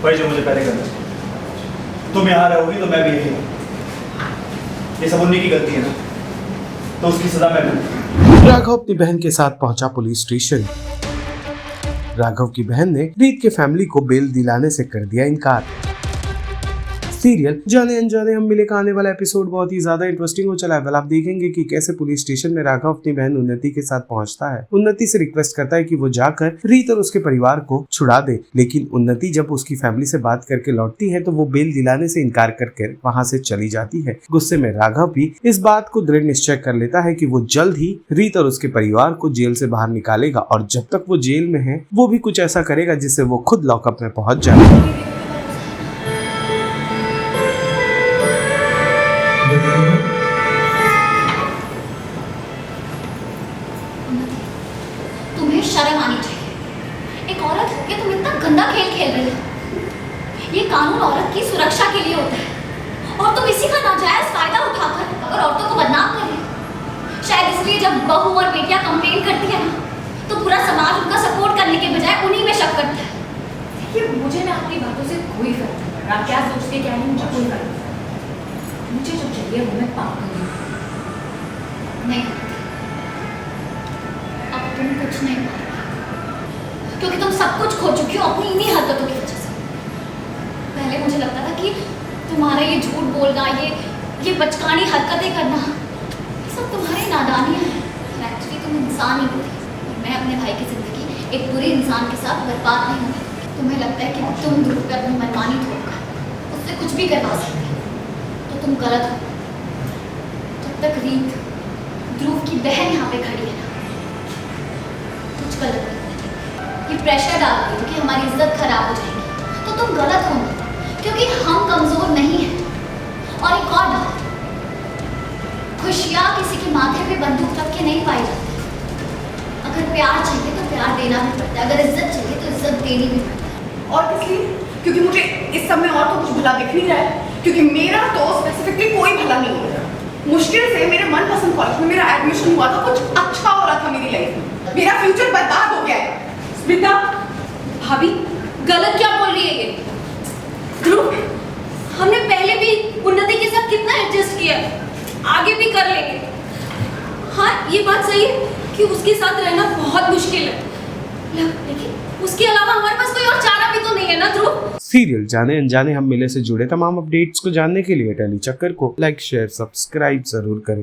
वही जो मुझे पहले करना चाहिए। तुम यहाँ रहोगी तो मैं भी यही रहूँ। ये सब उन्हीं की गलती है ना, तो उसकी सजा मैं दूँ। राघव अपनी बहन के साथ पहुंचा पुलिस स्टेशन। राघव की बहन ने रीत के फैमिली को बेल दिलाने से कर दिया इनकार। सीरियल जाने अनजाने हम मिले का आने वाला एपिसोड बहुत ही ज्यादा इंटरेस्टिंग हो चला है। आप देखेंगे कि कैसे पुलिस स्टेशन में राघव अपनी बहन उन्नति के साथ पहुंचता है। उन्नति से रिक्वेस्ट करता है कि वो जाकर रीत और उसके परिवार को छुड़ा दे, लेकिन उन्नति जब उसकी फैमिली से बात करके लौटती है तो वो बेल दिलाने से इनकार करके वहां से चली जाती है। गुस्से में राघव भी इस बात को दृढ़ निश्चय कर लेता है कि वो जल्द ही रीत और उसके परिवार को जेल से बाहर निकालेगा, और जब तक वो जेल में है वो भी कुछ ऐसा करेगा जिससे वो खुद लॉकअप में पहुंच जाए। तुम्हें शर्म आनी चाहिए। एक औरत होकर तुम इतना गंदा खेल खेल रही हो। ये कानून औरत की सुरक्षा के लिए होता है और तुम इसी का नाजायज फायदा उठाकर अगर औरतों को बदनाम कर रही हो। शायद इसलिए जब बहू और बेटियां कंप्लेन करती है ना, तो पूरा समाज उनका सपोर्ट करने के बजाय उन्हीं में शक करता है। देखिए, मुझे ना आपकी बातों से कोई फर्क नहीं पड़ रहा। क्या सोचते क्या नहीं, मुझे कोई फर्क नहीं पड़ता। मुझे जो चाहिए वो मैं पाऊंगी। नहीं, अब तुम कुछ नहीं पाओगे, क्योंकि तुम सब कुछ खो चुकी हो अपनी इन्हीं हरकतों की वजह से। पहले मुझे लगता था कि तुम्हारा ये झूठ बोलना, ये बचकानी हरकतें करना, ये सब तुम्हारी नादानियां हैं। एक्चुअली तुम इंसान ही हो। मैं अपने भाई की जिंदगी एक बुरे इंसान के साथ बर्बाद नहीं होगी। तुम्हें लगता है कि तुम ध्रुव पे अपनी मनमानी थोपकर उससे कुछ भी करवा सकते हो, तो तुम गलत हो। जब तक रीत ध्रुव की बहन यहाँ पे खड़ी है ना, कुछ गलत नहीं। ये प्रेशर डाल रही हो कि हमारी इज्जत खराब हो जाएगी, तो तुम गलत हो, क्योंकि हम कमजोर नहीं हैं। और एक और बात, खुशियाँ किसी के माथे पे बंदूक रख के नहीं पाई जाती। अगर प्यार चाहिए तो प्यार देना भी पड़ता है, अगर इज्जत चाहिए तो इज्जत देनी भी पड़ती है। और किस लिए? क्योंकि मुझे इस सब में और तो कुछ भला दिख नहीं रहा है, क्योंकि मेरा तो स्पेसिफिकली कोई भला नहीं हो रहा। मुश्किल से मेरे मनपसंद कॉलेज में मेरा एडमिशन हुआ था, कुछ अच्छा हो रहा था मेरी लाइफ में। मेरा फ्यूचर बर्बाद हो गया है। स्मिता भाभी गलत क्या बोल रही है ये? ध्रुव, हमने पहले भी उन्नति के साथ कितना एडजस्ट किया, आगे भी कर लेंगे। हाँ, ये बात सही है कि उसके साथ रहना बहुत मुश्किल है, लेकिन उसके अलावा हमारे पास कोई और चारा भी तो नहीं है ना ध्रुव। सीरियल जाने अनजाने हम मिले से जुड़े तमाम अपडेट्स को जानने के लिए टेली चक्कर को लाइक, शेयर, सब्सक्राइब जरूर करें।